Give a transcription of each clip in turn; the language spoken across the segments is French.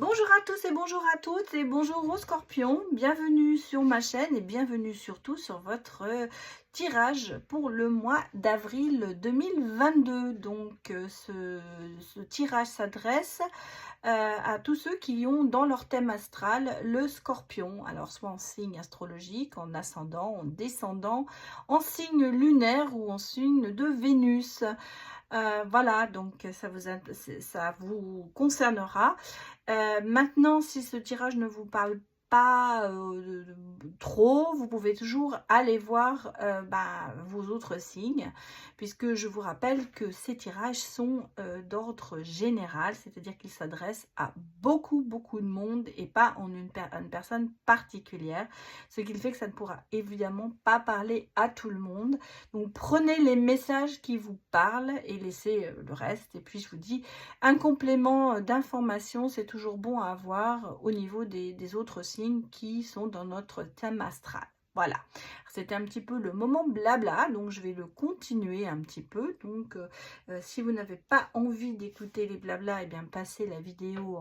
Bonjour à tous et bonjour à toutes et bonjour aux scorpions, bienvenue sur ma chaîne et bienvenue surtout sur votre tirage pour le mois d'avril 2022. Donc ce tirage s'adresse à tous ceux qui ont dans leur thème astral le scorpion, alors soit en signe astrologique, en ascendant, en descendant, en signe lunaire ou en signe de Vénus. Voilà, donc ça vous concernera. Maintenant, si ce tirage ne vous parle pas trop, vous pouvez toujours aller voir vos autres signes, puisque je vous rappelle que ces tirages sont d'ordre général, c'est-à-dire qu'ils s'adressent à beaucoup de monde et pas en à une personne particulière, ce qui fait que ça ne pourra évidemment pas parler à tout le monde. Donc prenez les messages qui vous parlent et laissez le reste. Et puis je vous dis, un complément d'information, c'est toujours bon à avoir au niveau des autres signes qui sont dans notre thème astral. Voilà, c'était un petit peu le moment blabla, donc je vais le continuer un petit peu. Donc si vous n'avez pas envie d'écouter les blabla, et bien passez la vidéo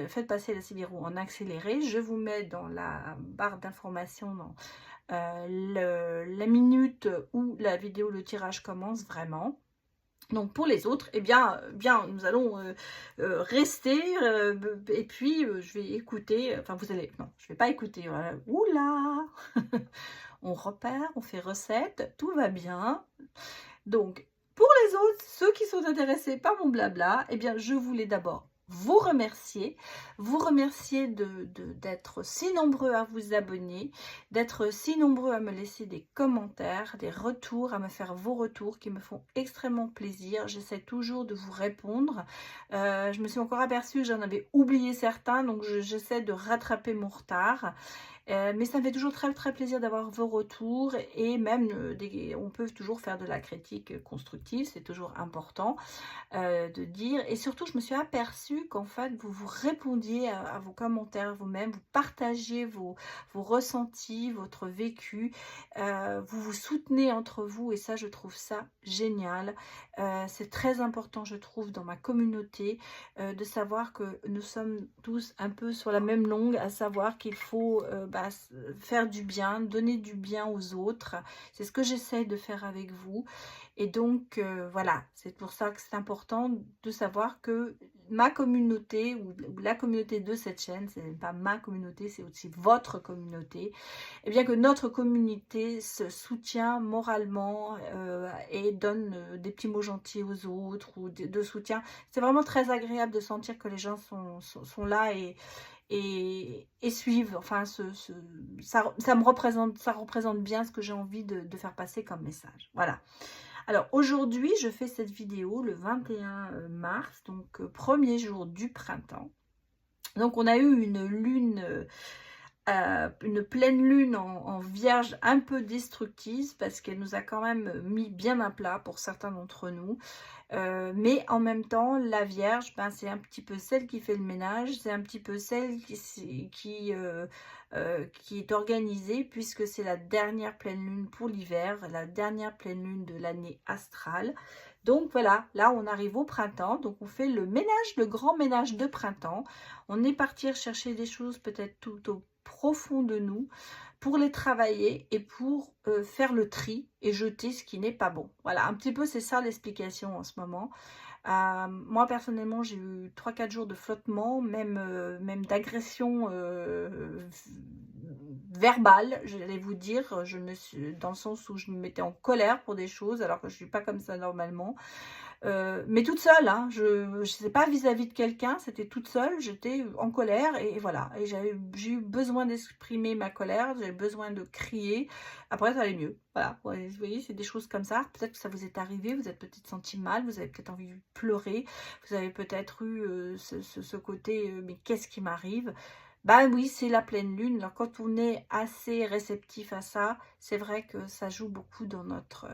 faites passer la vidéo en accéléré. Je vous mets dans la barre d'information dans la minute où la vidéo, le tirage commence vraiment. Donc pour les autres, eh bien, nous allons rester et puis je vais écouter, enfin vous allez, non, je vais pas écouter, oula, on repère, on fait recette, tout va bien. Donc pour les autres, ceux qui sont intéressés par mon blabla, eh bien je voulais d'abord vous remercier d'être si nombreux à vous abonner, d'être si nombreux à me laisser des commentaires, des retours, à me faire vos retours qui me font extrêmement plaisir. J'essaie toujours de vous répondre. Je me suis encore aperçue que j'en avais oublié certains, donc j'essaie de rattraper mon retard. Mais ça me fait toujours très plaisir d'avoir vos retours et même on peut toujours faire de la critique constructive, c'est toujours important de dire. Et surtout, je me suis aperçue qu'en fait, vous répondiez à vos commentaires vous-même, vous partagiez vos ressentis, votre vécu, vous vous soutenez entre vous et ça, je trouve ça génial. C'est très important, je trouve, dans ma communauté, de savoir que nous sommes tous un peu sur la même longue, à savoir qu'il faut faire du bien, donner du bien aux autres. C'est ce que j'essaie de faire avec vous. Et donc, voilà, c'est pour ça que c'est important de savoir que ma communauté, ou la communauté de cette chaîne, ce n'est pas ma communauté, c'est aussi votre communauté, et bien que notre communauté se soutient moralement et donne des petits mots gentils aux autres, ou de soutien. C'est vraiment très agréable de sentir que les gens sont là et suivent, enfin ça représente bien ce que j'ai envie de faire passer comme message. Voilà. Alors aujourd'hui, je fais cette vidéo le 21 mars, donc premier jour du printemps. Donc on a eu une lune, une pleine lune en vierge un peu destructrice parce qu'elle nous a quand même mis bien à plat pour certains d'entre nous. Mais en même temps, la vierge, c'est un petit peu celle qui fait le ménage, c'est un petit peu celle qui est organisée puisque c'est la dernière pleine lune pour l'hiver, la dernière pleine lune de l'année astrale. Donc voilà, là on arrive au printemps, donc on fait le ménage, le grand ménage de printemps. On est parti chercher des choses peut-être tout au profond de nous pour les travailler et pour faire le tri et jeter ce qui n'est pas bon. Voilà, un petit peu c'est ça l'explication en ce moment. Moi personnellement j'ai eu 3-4 jours de flottement, même d'agression verbale, j'allais vous dire. Je me suis, dans le sens où je me mettais en colère pour des choses alors que je suis pas comme ça normalement. Mais toute seule, hein, je sais pas vis-à-vis de quelqu'un, c'était toute seule, j'étais en colère et voilà. Et j'ai eu besoin d'exprimer ma colère, j'avais besoin de crier. Après, ça allait mieux. Voilà, ouais, vous voyez, c'est des choses comme ça. Peut-être que ça vous est arrivé, vous êtes peut-être senti mal, vous avez peut-être envie de pleurer, vous avez peut-être eu ce côté mais qu'est-ce qui m'arrive? Ben oui, c'est la pleine lune. Alors quand on est assez réceptif à ça, c'est vrai que ça joue beaucoup dans notre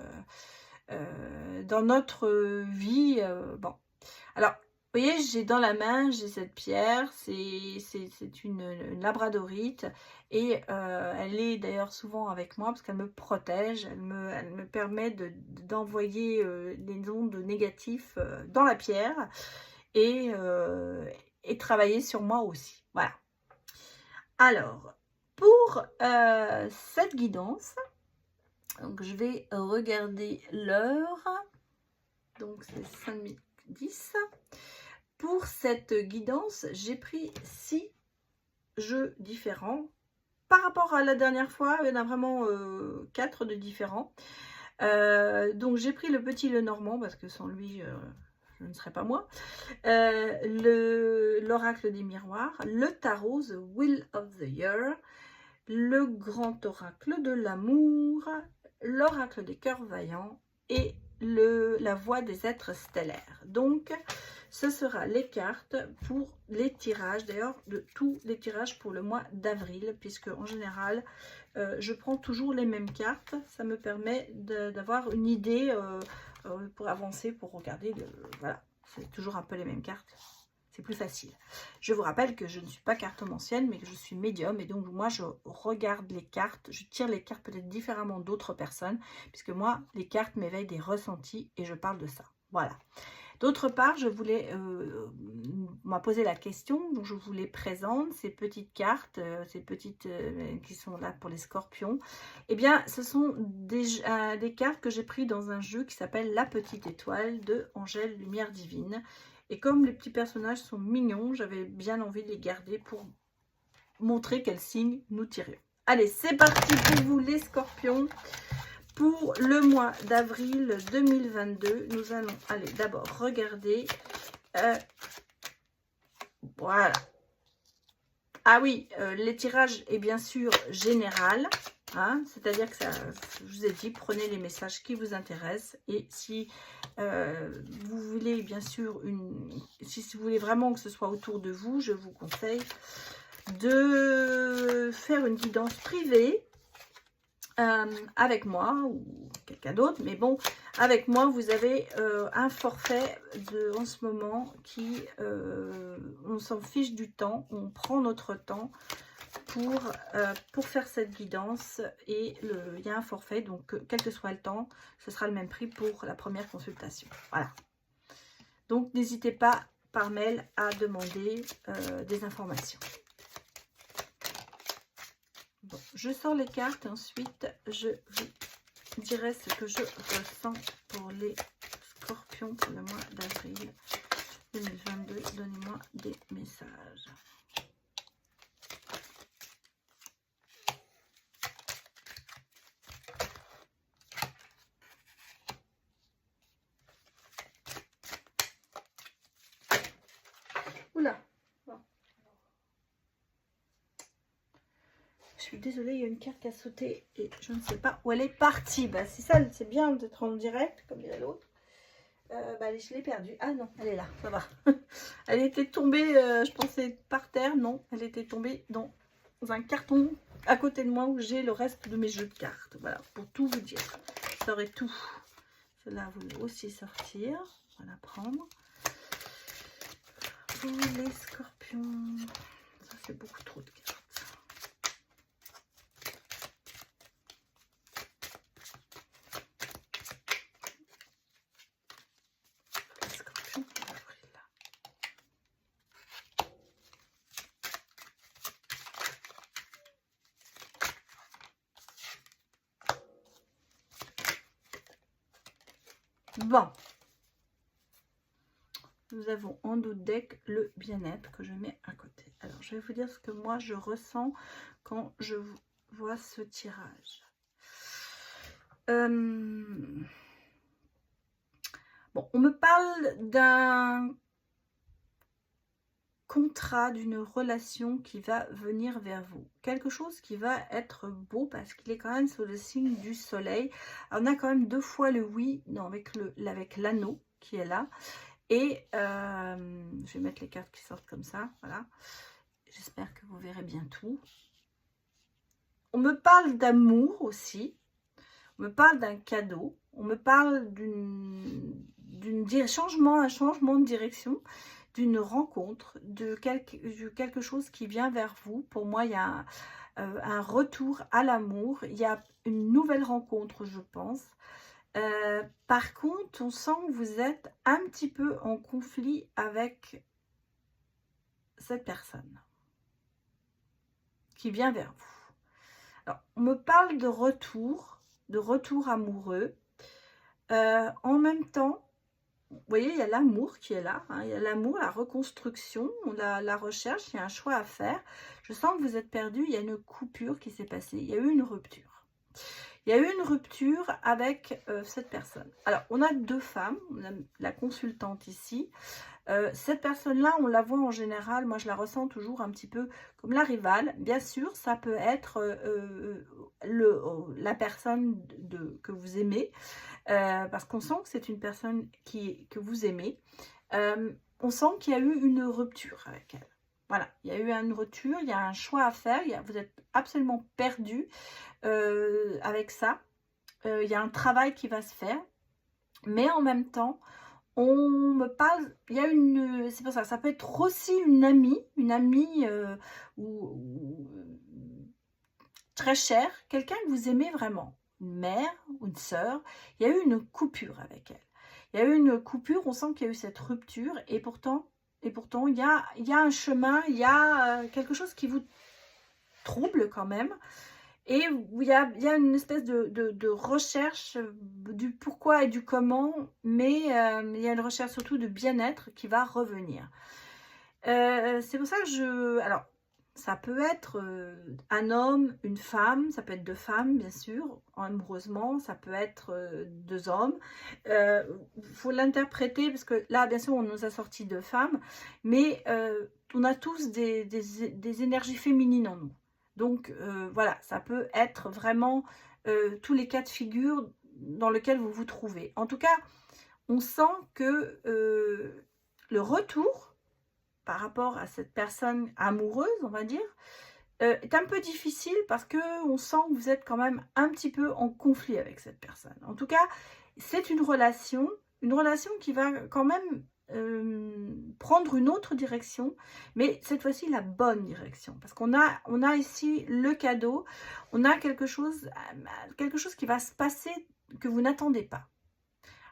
vie. Bon, alors, vous voyez, j'ai dans la main, j'ai cette pierre, c'est une labradorite et elle est d'ailleurs souvent avec moi parce qu'elle me protège, elle me permet d'envoyer les ondes négatives dans la pierre et et travailler sur moi aussi. Voilà. Alors, pour cette guidance, donc je vais regarder l'heure. Donc c'est 5h10. Pour cette guidance, j'ai pris 6 jeux différents. Par rapport à la dernière fois, il y en a vraiment 4 de différents. Donc j'ai pris le petit le normand parce que sans lui je ne serais pas moi, l'oracle des miroirs, le tarot The Wheel of the Year, le grand oracle de l'amour, l'oracle des cœurs vaillants et la voix des êtres stellaires. Donc ce sera les cartes pour les tirages, d'ailleurs de tous les tirages pour le mois d'avril, puisque en général je prends toujours les mêmes cartes. Ça me permet d'avoir une idée pour avancer, pour regarder. Voilà, c'est toujours un peu les mêmes cartes. C'est plus facile. Je vous rappelle que je ne suis pas cartomancienne, mais que je suis médium. Et donc, moi, je regarde les cartes. Je tire les cartes peut-être différemment d'autres personnes. Puisque moi, les cartes m'éveillent des ressentis et je parle de ça. Voilà. D'autre part, je voulais, m'a posé la question, donc je vous les présente, ces petites cartes, ces petites qui sont là pour les scorpions. Eh bien, ce sont des cartes que j'ai prises dans un jeu qui s'appelle La Petite Étoile de Angèle Lumière Divine. Et comme les petits personnages sont mignons, j'avais bien envie de les garder pour montrer quel signe nous tirions. Allez, c'est parti pour vous les scorpions. Pour le mois d'avril 2022, nous allons aller d'abord regarder. Voilà. Ah oui, les tirages est bien sûr général. Hein, c'est-à-dire que ça, je vous ai dit, prenez les messages qui vous intéressent. Et si vous voulez bien sûr, si vous voulez vraiment que ce soit autour de vous, je vous conseille de faire une guidance privée. Avec moi ou quelqu'un d'autre, mais bon, avec moi vous avez un forfait en ce moment qui on s'en fiche du temps, on prend notre temps pour faire cette guidance et il y a un forfait, donc quel que soit le temps, ce sera le même prix pour la première consultation. Voilà, donc n'hésitez pas par mail à demander des informations. Bon, je sors les cartes et ensuite je vous dirai ce que je ressens pour les scorpions pour le mois d'avril 2022. Donnez-moi des messages. Oula! Je suis désolée, il y a une carte qui a sauté et je ne sais pas où elle est partie. Bah, c'est ça, c'est bien d'être en direct, comme dirait l'autre. Bah, je l'ai perdue. Ah non, elle est là, ça va. Elle était tombée, je pensais par terre. Non, elle était tombée dans un carton à côté de moi où j'ai le reste de mes jeux de cartes. Voilà, pour tout vous dire. Je saurai tout. Cela voulait aussi sortir. On va la prendre. Pour les scorpions. Ça fait beaucoup trop de cartes. Bon, nous avons en dos de deck le bien-être que je mets à côté. Alors, je vais vous dire ce que moi je ressens quand je vois ce tirage. Bon, on me parle d'un contrat, d'une relation qui va venir vers vous. Quelque chose qui va être beau parce qu'il est quand même sur le signe du soleil. Alors, on a quand même 2 fois le oui, non, avec l'anneau qui est là. Et je vais mettre les cartes qui sortent comme ça, voilà. J'espère que vous verrez bien tout. On me parle d'amour aussi. On me parle d'un cadeau. On me parle un changement de direction, d'une rencontre, de quelque chose qui vient vers vous. Pour moi, il y a un retour à l'amour. Il y a une nouvelle rencontre, je pense. Par contre, on sent que vous êtes un petit peu en conflit avec cette personne qui vient vers vous. Alors, on me parle de retour amoureux. En même temps, vous voyez, il y a l'amour qui est là, hein, il y a l'amour, la reconstruction, la recherche, il y a un choix à faire. Je sens que vous êtes perdu, il y a une coupure qui s'est passée, il y a eu une rupture. Il y a eu une rupture avec cette personne. Alors, on a deux femmes, on a la consultante ici. Cette personne-là, on la voit en général, moi je la ressens toujours un petit peu comme la rivale. Bien sûr, ça peut être la personne que vous aimez, parce qu'on sent que c'est une personne que vous aimez. On sent qu'il y a eu une rupture avec elle. Voilà, il y a eu une rupture, il y a un choix à faire, vous êtes absolument perdu avec ça. Il y a un travail qui va se faire, mais en même temps, on me parle, il y a c'est pour ça, ça peut être aussi une amie très chère, quelqu'un que vous aimez vraiment, une mère ou une sœur. Il y a eu une coupure avec elle. Il y a eu une coupure, on sent qu'il y a eu cette rupture, et pourtant il y a un chemin, il y a quelque chose qui vous trouble quand même. Et il y a une espèce de recherche du pourquoi et du comment, mais il y a une recherche surtout de bien-être qui va revenir. C'est pour ça que alors, ça peut être un homme, une femme, ça peut être deux femmes, bien sûr, amoureusement, ça peut être deux hommes. Il faut l'interpréter, parce que là, bien sûr, on nous a sorti deux femmes, mais on a tous des énergies féminines en nous. Donc, voilà, ça peut être vraiment tous les cas de figure dans lesquels vous vous trouvez. En tout cas, on sent que le retour par rapport à cette personne amoureuse, on va dire, est un peu difficile, parce que on sent que vous êtes quand même un petit peu en conflit avec cette personne. En tout cas, c'est une relation qui va quand même prendre une autre direction, mais cette fois-ci la bonne direction, parce qu'on a ici le cadeau, on a quelque chose qui va se passer que vous n'attendez pas.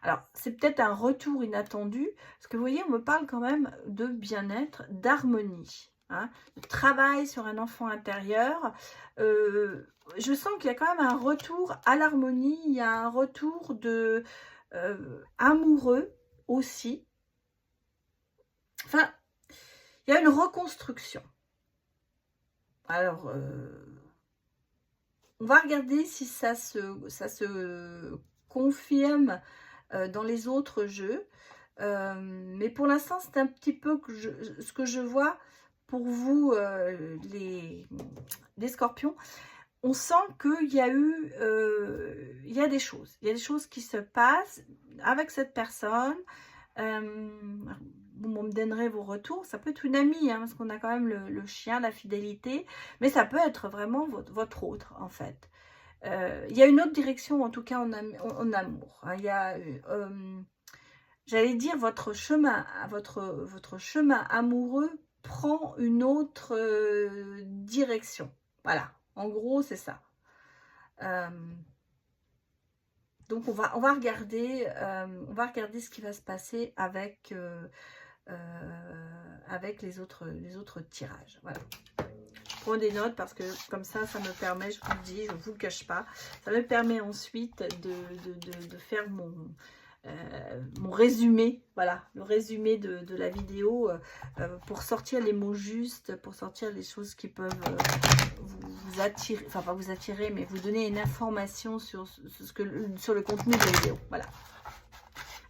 Alors, c'est peut-être un retour inattendu, parce que vous voyez, on me parle quand même de bien-être, d'harmonie, hein, de travail sur un enfant intérieur. Je sens qu'il y a quand même un retour à l'harmonie, il y a un retour amoureux aussi. Enfin, il y a une reconstruction. Alors, on va regarder si ça se confirme dans les autres jeux. Mais pour l'instant, c'est un petit peu ce que je vois pour vous, les scorpions. On sent qu'il y a eu, il y a des choses. Il y a des choses qui se passent avec cette personne. Vous me donnerez vos retours. Ça peut être une amie, hein, parce qu'on a quand même le chien, la fidélité. Mais ça peut être vraiment votre autre, en fait. Il y a une autre direction, en tout cas en amour. Hein. Il y a, j'allais dire, votre chemin amoureux prend une autre direction. Voilà, en gros, c'est ça. Donc, on va regarder ce qui va se passer avec les autres tirages. Voilà. Je prends des notes parce que comme ça me permet, je vous le dis, je ne vous le cache pas, ça me permet ensuite de faire mon résumé, voilà, le résumé de la vidéo, pour sortir les mots justes, pour sortir les choses qui peuvent vous attirer, enfin pas vous attirer, mais vous donner une information sur le contenu de la vidéo. Voilà.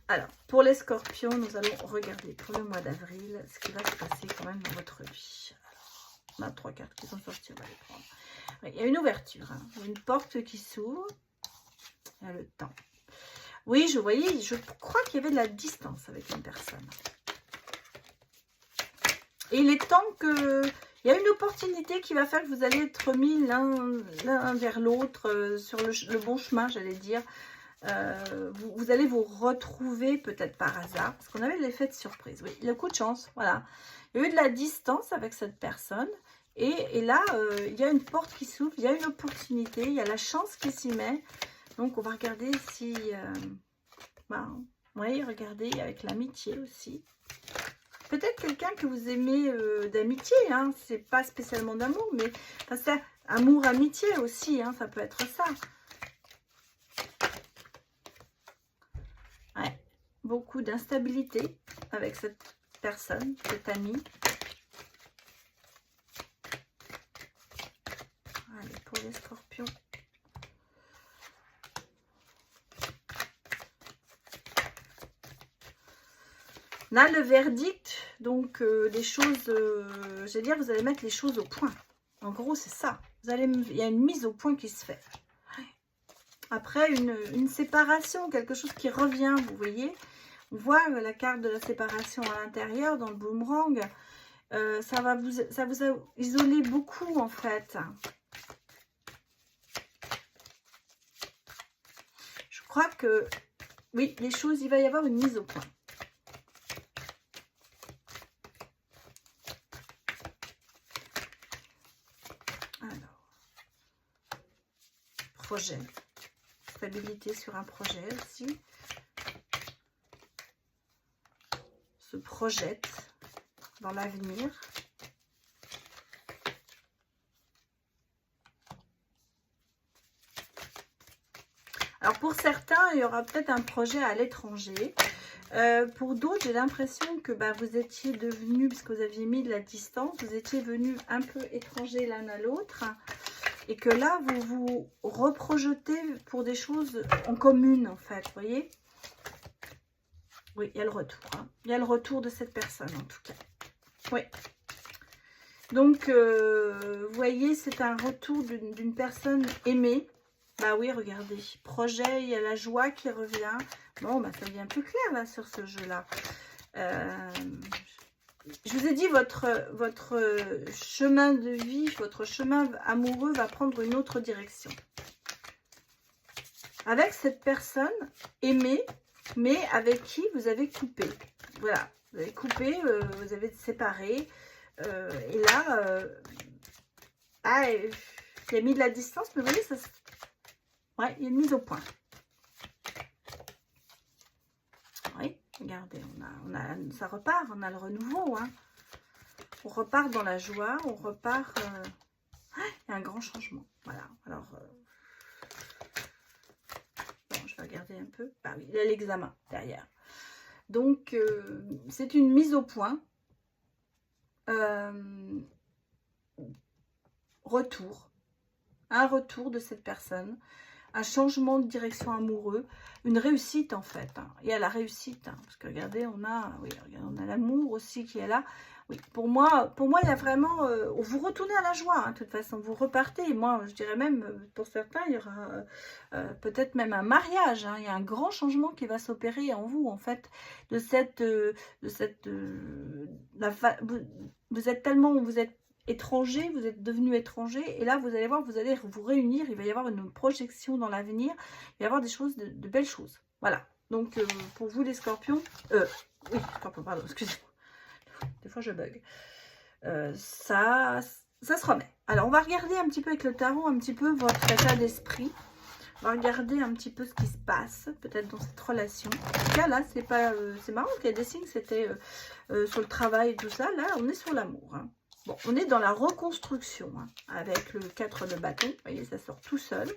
Alors, pour les scorpions, nous allons regarder pour le mois d'avril ce qui va se passer quand même dans votre vie. Alors, on a 3 cartes qui sont sorties, on va les prendre. Oui, il y a une ouverture, hein, une porte qui s'ouvre, il y a le temps. Oui, je crois qu'il y avait de la distance avec une personne. Et il est temps que... Il y a une opportunité qui va faire que vous allez être mis l'un vers l'autre, sur le bon chemin, j'allais dire. Vous allez vous retrouver peut-être par hasard, parce qu'on avait l'effet de surprise. Oui, le coup de chance, voilà. Il y a eu de la distance avec cette personne. Et là, il y a une porte qui s'ouvre, il y a une opportunité, il y a la chance qui s'y met. Donc, on va regarder si... oui, regardez, avec l'amitié aussi. peut-être quelqu'un que vous aimez d'amitié, hein. C'est pas spécialement d'amour, mais enfin, c'est amour-amitié aussi, hein, ça peut être ça. Ouais. Beaucoup d'instabilité avec cette personne, cet ami. Allez, pour les scorpions. Là, le verdict, donc les choses, je vais dire, vous allez mettre les choses au point. En gros, c'est ça. Il y a une mise au point qui se fait. Après, une séparation, quelque chose qui revient, vous voyez. On voit la carte de la séparation à l'intérieur, dans le boomerang. Ça vous a isolé beaucoup, en fait. Je crois que, oui, les choses, il va y avoir une mise au point. Alors, projet. Stabilité sur un projet aussi. Se projette dans l'avenir. Alors pour certains, il y aura peut-être un projet à l'étranger. Pour d'autres, j'ai l'impression que vous étiez devenus, parce que vous aviez mis de la distance, vous étiez venus un peu étrangers l'un à l'autre. Et que là, vous vous reprojetez pour des choses en commune, en fait, vous voyez. Oui, il y a le retour. Hein. Il y a le retour de cette personne, en tout cas. Oui. Donc, vous voyez, c'est un retour d'une personne aimée. Bah oui, regardez. Projet, il y a la joie qui revient. Bon, ça devient plus clair, là, sur ce jeu-là. Je vous ai dit, votre chemin de vie, votre chemin amoureux va prendre une autre direction. Avec cette personne aimée, mais avec qui vous avez coupé. Voilà, vous avez coupé, vous avez séparé. Et là, il a mis de la distance, mais vous voyez, ça, ouais, il y a une mise au point. Oui, regardez, ça repart, on a le renouveau. Hein. On repart dans la joie, on repart... il y a un grand changement. Voilà, alors... bon, je vais regarder un peu. Ah oui, il y a l'examen derrière. Donc, c'est une mise au point. Retour. Un retour de cette personne. Un changement de direction amoureux. Une réussite, en fait. Hein. Il y a la réussite. Hein, parce que, regardez, on a l'amour aussi qui est là. Oui, pour moi, il y a vraiment... vous retournez à la joie, hein, de toute façon. Vous repartez. Et moi, je dirais même, pour certains, il y aura peut-être même un mariage. Hein. Il y a un grand changement qui va s'opérer en vous, en fait. Vous êtes tellement... Vous êtes étranger, vous êtes devenu étranger. Et là, vous allez voir, vous allez vous réunir. Il va y avoir une projection dans l'avenir. Il va y avoir des choses, de belles choses. Voilà. Donc, pour vous, les scorpions... oui, scorpions, pardon, excusez-moi. Des fois, je bug. Ça se remet. Alors, on va regarder un petit peu avec le tarot, un petit peu votre état d'esprit. On va regarder un petit peu ce qui se passe, peut-être dans cette relation. En tout cas, là, c'est pas... c'est marrant qu'il y ait des signes, c'était sur le travail et tout ça. Là, on est sur l'amour. Hein. Bon, on est dans la reconstruction, hein, avec le 4 de bâton. Vous voyez, ça sort tout seul.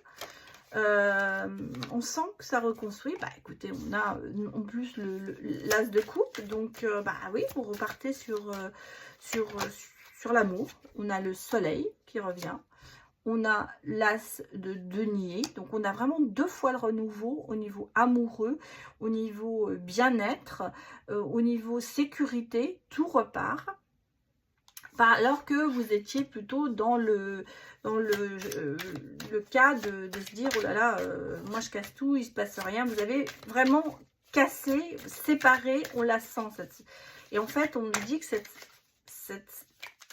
On sent que ça reconstruit. Écoutez, on a en plus l'as de coupe. Donc, oui, vous repartez sur l'amour. On a le soleil qui revient. On a l'as de denier. Donc, on a vraiment 2 fois le renouveau au niveau amoureux, au niveau bien-être, au niveau sécurité. Tout repart. Alors que vous étiez plutôt dans le cas de se dire, oh là là, moi je casse tout, il se passe rien. Vous avez vraiment cassé, séparé, on la sent. Et en fait, on nous dit que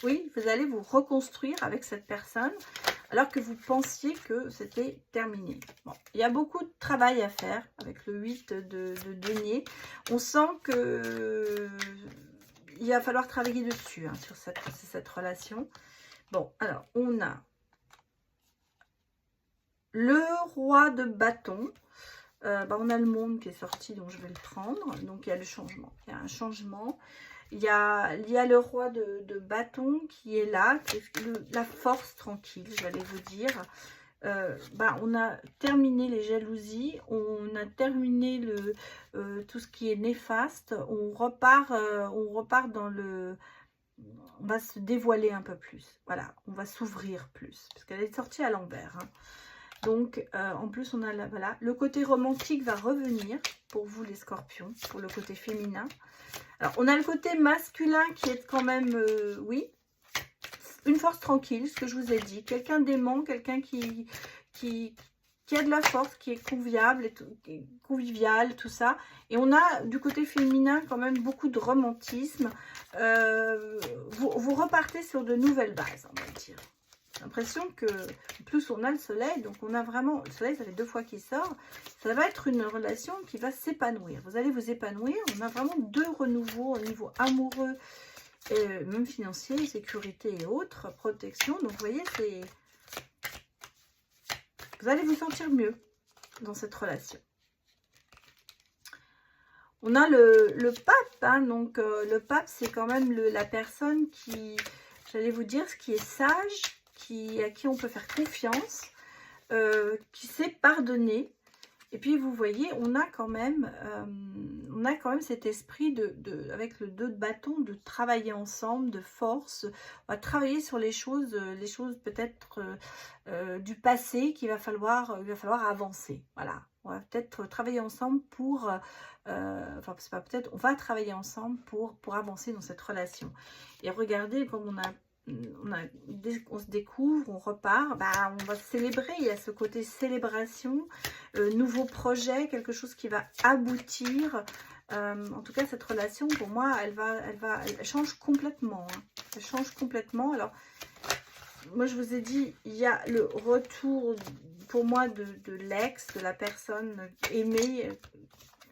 oui, vous allez vous reconstruire avec cette personne, alors que vous pensiez que c'était terminé. Bon, il y a beaucoup de travail à faire avec le 8 de denier. On sent que... il va falloir travailler dessus, hein, sur cette relation. Bon, alors, on a le roi de bâton. On a le monde qui est sorti, donc je vais le prendre. Donc, il y a le changement. Il y a un changement. il y a le roi de bâton qui est là, qui est la force tranquille, j'allais vous dire. On a terminé les jalousies, on a terminé tout ce qui est néfaste, on repart dans le... On va se dévoiler un peu plus, voilà, on va s'ouvrir plus, parce qu'elle est sortie à l'envers, hein. Donc, en plus, on a voilà, le côté romantique va revenir pour vous, les scorpions, pour le côté féminin. Alors, on a le côté masculin qui est quand même, oui, une force tranquille, ce que je vous ai dit. Quelqu'un d'aimant, quelqu'un qui a de la force, qui est convivial, tout ça. Et on a du côté féminin quand même beaucoup de romantisme. Vous repartez sur de nouvelles bases, on va dire. J'ai l'impression que plus on a le soleil, donc on a vraiment, le soleil ça fait 2 fois qu'il sort, ça va être une relation qui va s'épanouir. Vous allez vous épanouir, on a vraiment 2 renouveaux au niveau amoureux, et même financier, sécurité et autres, protection. Donc vous voyez, vous allez vous sentir mieux dans cette relation. On a le pape, hein, donc le pape c'est quand même la personne qui, j'allais vous dire, ce qui est sage, à qui on peut faire confiance, qui sait pardonner. Et puis vous voyez, on a quand même cet esprit avec le 2 de bâton, de travailler ensemble, de force. On va travailler sur les choses peut-être du passé qu'il va falloir avancer. Voilà, on va peut-être travailler ensemble pour, enfin c'est pas peut-être, on va travailler ensemble pour avancer dans cette relation. Et regardez comme on se découvre, on repart, on va célébrer, il y a ce côté célébration, nouveau projet, quelque chose qui va aboutir. En tout cas, cette relation, pour moi, elle change complètement, hein. Elle change complètement. Alors, moi, je vous ai dit, il y a le retour, pour moi, de l'ex, de la personne aimée,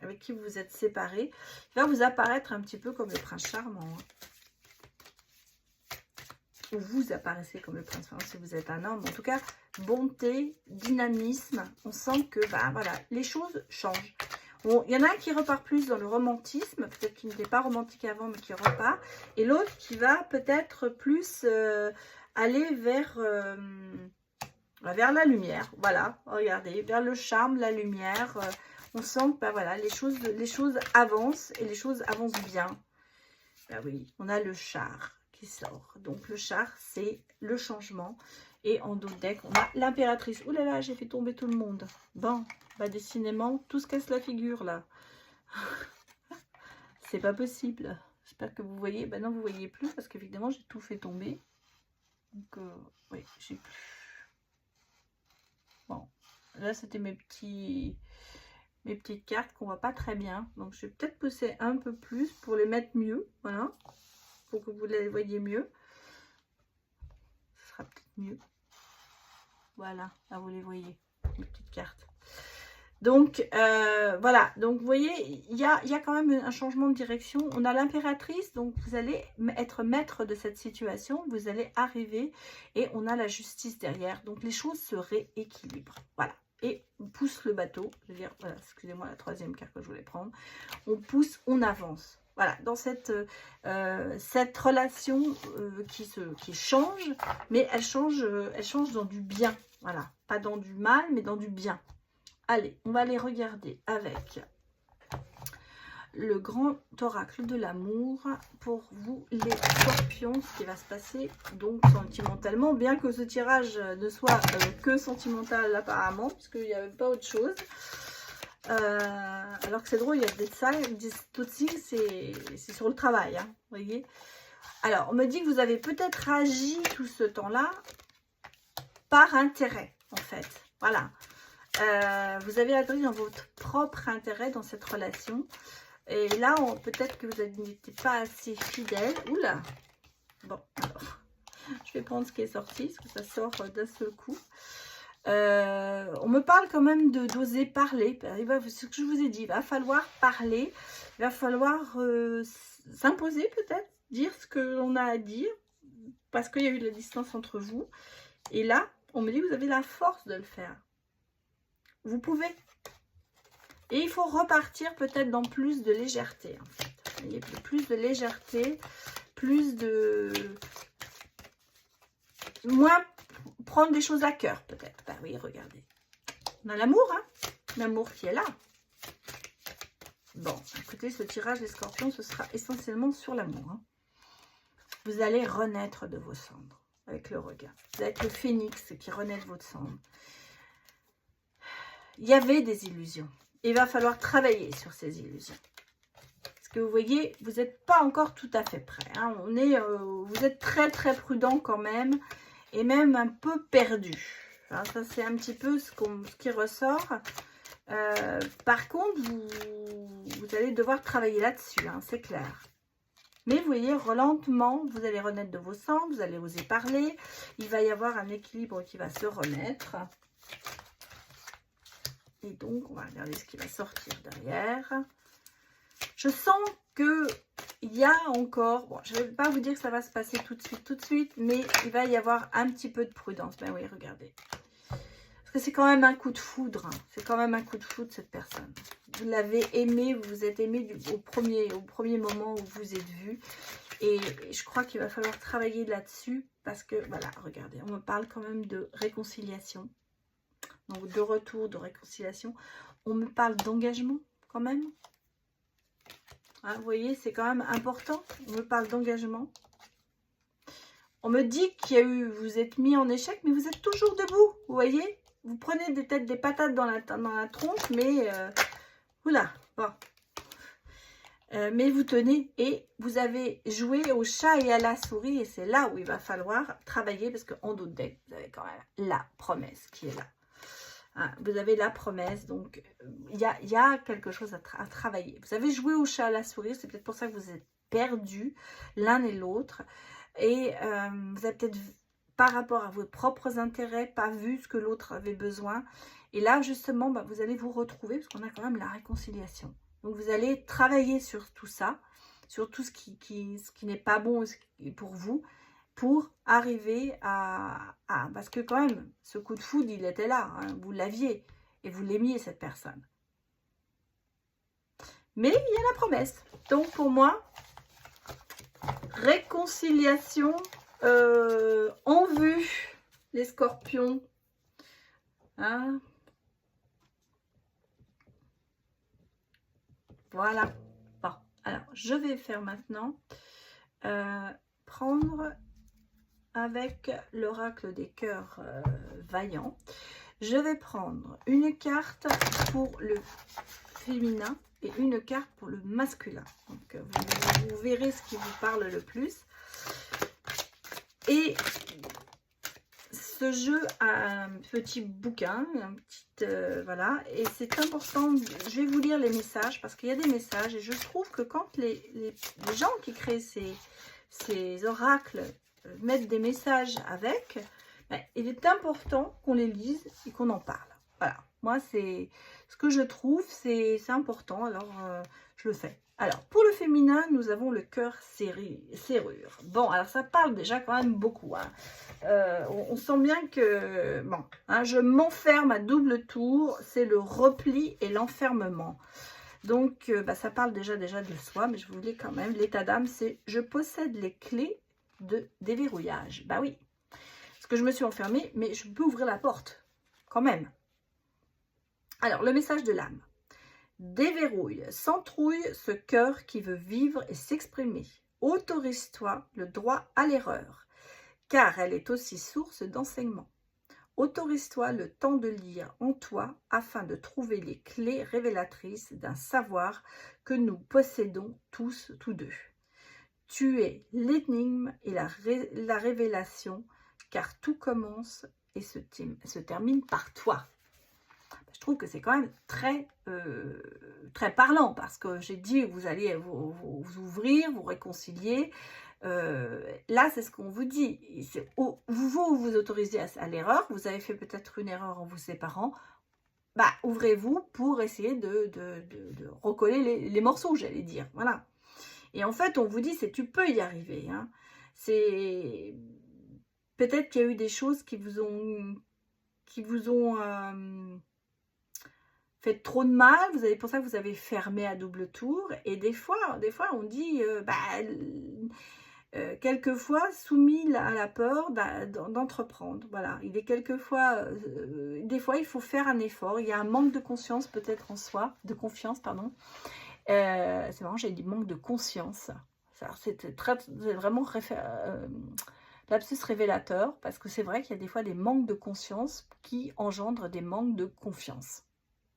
avec qui vous vous êtes séparés. Il va vous apparaître un petit peu comme le prince charmant, hein. Ou vous apparaissez comme le prince charmant si vous êtes un homme. En tout cas, bonté, dynamisme. On sent que voilà, les choses changent. Bon, il y en a un qui repart plus dans le romantisme, peut-être qu'il n'était pas romantique avant, mais qui repart. Et l'autre qui va peut-être plus aller vers la lumière. Voilà, regardez, vers le charme, la lumière. On sent que voilà, les choses avancent et les choses avancent bien. Oui, on a le char qui sort. Donc le char, c'est le changement. Et en dos de deck, on a l'impératrice. Ouh là là, j'ai fait tomber tout le monde. Bon, décidément, tout se casse la figure là. C'est pas possible. J'espère que vous voyez. Non, vous voyez plus parce qu'évidemment, j'ai tout fait tomber. Donc, oui, j'ai plus. Bon, là, c'était mes petites cartes qu'on voit pas très bien. Donc, je vais peut-être pousser un peu plus pour les mettre mieux. Voilà. Pour que vous les voyez mieux. Ce sera peut-être mieux. Voilà, là vous les voyez, les petites cartes. Donc, voilà. Donc, vous voyez, il y a quand même un changement de direction. On a l'impératrice, donc vous allez être maître de cette situation. Vous allez arriver et on a la justice derrière. Donc, les choses se rééquilibrent. Voilà. Et on pousse le bateau. Je veux dire, voilà, excusez-moi, la 3e carte que je voulais prendre. On pousse, on avance. Voilà, dans cette relation qui change, mais elle change dans du bien. Voilà, pas dans du mal, mais dans du bien. Allez, on va aller regarder avec le grand oracle de l'amour pour vous, les scorpions, ce qui va se passer donc sentimentalement, bien que ce tirage ne soit que sentimental apparemment, puisqu'il n'y avait pas autre chose. Alors que c'est drôle, il y a d'autres signes, c'est sur le travail, hein, vous voyez. Alors, on me dit que vous avez peut-être agi tout ce temps-là par intérêt, en fait. Voilà. Vous avez agi dans votre propre intérêt dans cette relation. Et là, peut-être que vous n'étiez pas assez fidèle. Oula. Bon, alors, je vais prendre ce qui est sorti, parce que ça sort d'un seul coup. On me parle quand même d'oser parler. Ce que je vous ai dit, il va falloir parler, il va falloir s'imposer peut-être, dire ce que l'on a à dire, parce qu'il y a eu de la distance entre vous. Et là, on me dit que vous avez la force de le faire. Vous pouvez. Et il faut repartir peut-être dans plus de légèreté, en fait. Il y a plus de légèreté, plus de... moins prendre des choses à cœur, peut-être. Ben oui, regardez. On a l'amour, hein. L'amour qui est là. Bon, écoutez, ce tirage des scorpions, ce sera essentiellement sur l'amour. Hein. Vous allez renaître de vos cendres avec le regard. Vous allez être le phénix qui renaît de votre cendre. Il y avait des illusions. Il va falloir travailler sur ces illusions. Parce que vous voyez, vous n'êtes pas encore tout à fait prêt. Hein. Vous êtes très très prudent quand même. Et même un peu perdu. Hein, ça, c'est un petit peu ce qui ressort. Par contre, vous allez devoir travailler là-dessus, hein, c'est clair. Mais vous voyez, lentement, vous allez renaître de vos cendres, vous allez oser parler. Il va y avoir un équilibre qui va se remettre. Et donc, on va regarder ce qui va sortir derrière. Je sens que il y a encore, bon, je ne vais pas vous dire que ça va se passer tout de suite, mais il va y avoir un petit peu de prudence. Ben oui, regardez. Parce que c'est quand même un coup de foudre. Hein. C'est quand même un coup de foudre, cette personne. Vous l'avez aimé, vous vous êtes aimé au premier moment où vous êtes vu. Et je crois qu'il va falloir travailler là-dessus. Parce que, voilà, regardez, on me parle quand même de réconciliation. Donc, de retour, de réconciliation. On me parle d'engagement, quand même. Hein, vous voyez, c'est quand même important. On me parle d'engagement. On me dit qu'il y a eu, vous êtes mis en échec, mais vous êtes toujours debout. Vous voyez, vous prenez des patates dans la tronche, mais oula, bon. Mais vous tenez et vous avez joué au chat et à la souris. Et c'est là où il va falloir travailler parce qu'en d'autres decks, vous avez quand même la promesse qui est là. Hein, vous avez la promesse, donc il y a quelque chose à travailler. Vous avez joué au chat à la souris, c'est peut-être pour ça que vous êtes perdus l'un et l'autre. Et vous avez peut-être, par rapport à vos propres intérêts, pas vu ce que l'autre avait besoin. Et là, justement, bah, vous allez vous retrouver, parce qu'on a quand même la réconciliation. Donc, vous allez travailler sur tout ça, sur tout ce qui n'est pas bon pour vous, pour arriver à... Parce que quand même, ce coup de foudre, il était là. Hein, vous l'aviez, et vous l'aimiez, cette personne. Mais il y a la promesse. Donc, pour moi... réconciliation en vue, les scorpions. Hein, voilà. Bon, alors, je vais faire maintenant prendre avec l'oracle des cœurs vaillants. Je vais prendre une carte pour le féminin et une carte pour le masculin. Donc, vous verrez ce qui vous parle le plus. Et ce jeu a un petit bouquin, un petit, voilà, et c'est important, je vais vous lire les messages, parce qu'il y a des messages, et je trouve que quand les gens qui créent ces oracles mettent des messages avec, ben, il est important qu'on les lise et qu'on en parle. Voilà, moi c'est ce que je trouve, c'est important, alors je le fais. Alors, pour le féminin, nous avons le cœur serrure. Bon, alors ça parle déjà quand même beaucoup. Hein. On sent bien que, bon, hein, je m'enferme à double tour. C'est le repli et l'enfermement. Donc, bah, ça parle déjà de soi, mais je vous lis quand même. L'état d'âme, c'est « Je possède les clés de déverrouillage ». Bah oui, parce que je me suis enfermée, mais je peux ouvrir la porte, quand même. Alors, le message de l'âme. Déverrouille, s'entrouille ce cœur qui veut vivre et s'exprimer. Autorise-toi le droit à l'erreur, car elle est aussi source d'enseignement. Autorise-toi le temps de lire en toi afin de trouver les clés révélatrices d'un savoir que nous possédons tous deux. Tu es l'énigme et la révélation, car tout commence et se termine par toi. Je trouve que c'est quand même très parlant, parce que j'ai dit vous allez vous ouvrir, vous réconcilier. Là, c'est ce qu'on vous dit. Vous autorisez à l'erreur. Vous avez fait peut-être une erreur en vous séparant. Bah, ouvrez-vous pour essayer de recoller les morceaux, j'allais dire. Voilà. Et en fait, on vous dit, tu peux y arriver. Hein. C'est peut-être qu'il y a eu des choses qui vous ont fait trop de mal, pour ça que vous avez fermé à double tour. Et des fois on dit, quelquefois soumis à la peur d'entreprendre. Voilà, il est quelquefois, des fois il faut faire un effort, il y a un manque de conscience peut-être en soi, de confiance, pardon. C'est marrant, j'ai dit manque de conscience. C'est vraiment lapsus révélateur, parce que c'est vrai qu'il y a des fois des manques de conscience qui engendrent des manques de confiance.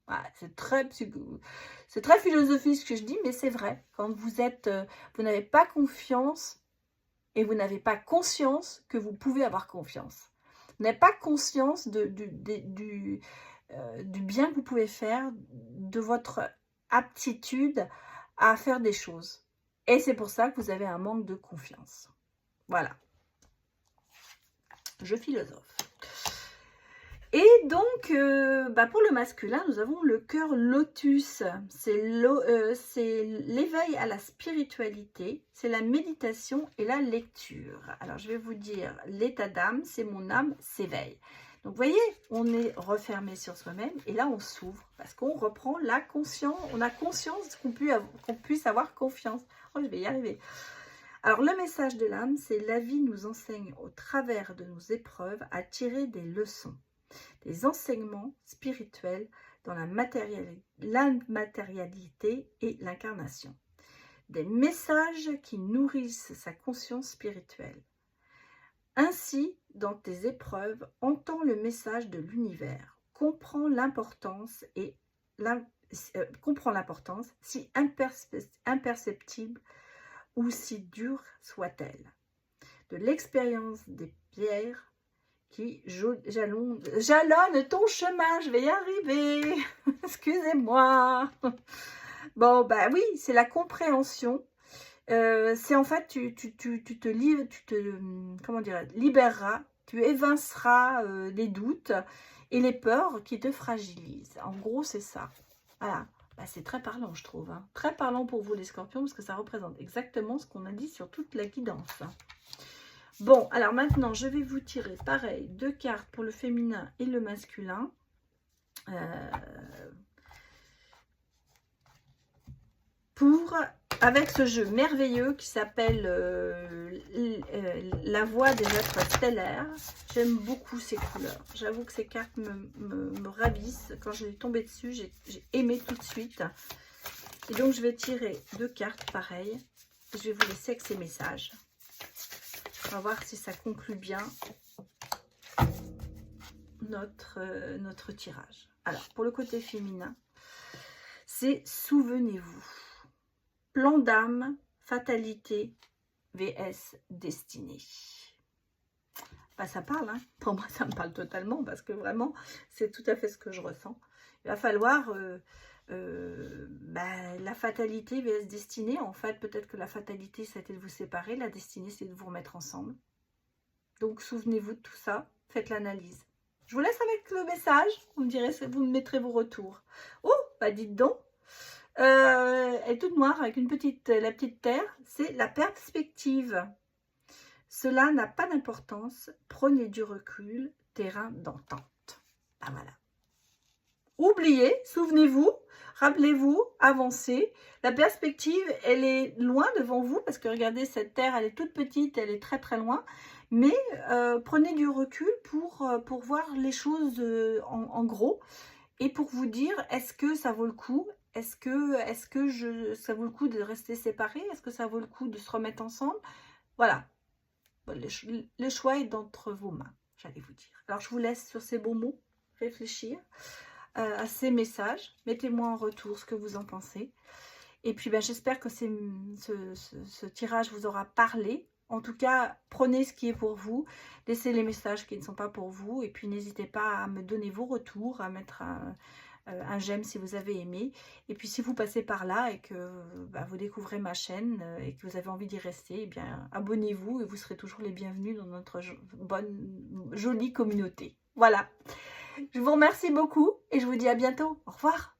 Voilà, c'est très philosophique ce que je dis, mais c'est vrai. Quand vous n'avez pas confiance et vous n'avez pas conscience que vous pouvez avoir confiance. Vous n'avez pas conscience du bien que vous pouvez faire, de votre aptitude à faire des choses. Et c'est pour ça que vous avez un manque de confiance. Voilà. Je philosophe. Et donc, pour le masculin, nous avons le cœur lotus. C'est l'éveil à la spiritualité, c'est la méditation et la lecture. Alors, je vais vous dire, l'état d'âme, c'est mon âme s'éveille. Donc, vous voyez, on est refermé sur soi-même et là, on s'ouvre parce qu'on reprend la conscience. On a conscience qu'on puisse avoir confiance. Oh, je vais y arriver. Alors, le message de l'âme, c'est la vie nous enseigne au travers de nos épreuves à tirer des leçons, des enseignements spirituels dans la matérialité et l'incarnation. Des messages qui nourrissent sa conscience spirituelle. Ainsi, dans tes épreuves, entends le message de l'univers, comprends l'importance, si imperceptible ou si dure soit-elle, de l'expérience des pierres qui jalonnent ton chemin. Je vais y arriver. Excusez-moi. Bon, oui, c'est la compréhension. C'est en fait, tu te libéreras, tu évinceras les doutes et les peurs qui te fragilisent. En gros, c'est ça. Voilà. C'est très parlant, je trouve. Hein. Très parlant pour vous, les scorpions, parce que ça représente exactement ce qu'on a dit sur toute la guidance. Bon, alors maintenant, je vais vous tirer, pareil, 2 cartes pour le féminin et le masculin. Avec ce jeu merveilleux qui s'appelle La Voix des êtres stellaires. J'aime beaucoup ces couleurs. J'avoue que ces cartes me ravissent. Quand je suis tombée dessus, j'ai aimé tout de suite. Et donc, je vais tirer 2 cartes pareilles. Je vais vous laisser avec ces messages. On va voir si ça conclut bien notre tirage. Alors, pour le côté féminin, c'est souvenez-vous. Plan d'âme, fatalité, vs destinée. Ça parle, hein. Pour moi ça me parle totalement parce que vraiment c'est tout à fait ce que je ressens. Il va falloir la fatalité vs destinée. En fait, peut-être que la fatalité c'était de vous séparer, la destinée c'est de vous remettre ensemble. Donc souvenez-vous de tout ça, faites l'analyse. Je vous laisse avec le message, vous me mettrez vos retours. Oh, dites donc. Elle est toute noire avec la petite terre, c'est la perspective. Cela n'a pas d'importance, prenez du recul, terrain d'entente. Voilà. Oubliez, souvenez-vous, rappelez-vous, avancez. La perspective, elle est loin devant vous, parce que regardez, cette terre, elle est toute petite, elle est très très loin. Mais prenez du recul pour voir les choses en gros et pour vous dire, est-ce que ça vaut le coup ? Est-ce que ça vaut le coup de rester séparés? Est-ce que ça vaut le coup de se remettre ensemble? Voilà. Le choix est d'entre vos mains, j'allais vous dire. Alors, je vous laisse sur ces beaux mots réfléchir à ces messages. Mettez-moi en retour ce que vous en pensez. Et puis, j'espère que ce tirage vous aura parlé. En tout cas, prenez ce qui est pour vous. Laissez les messages qui ne sont pas pour vous. Et puis, n'hésitez pas à me donner vos retours, à mettre un j'aime si vous avez aimé. Et puis si vous passez par là et que vous découvrez ma chaîne et que vous avez envie d'y rester, abonnez-vous et vous serez toujours les bienvenus dans notre jolie communauté. Voilà, je vous remercie beaucoup et je vous dis à bientôt. Au revoir.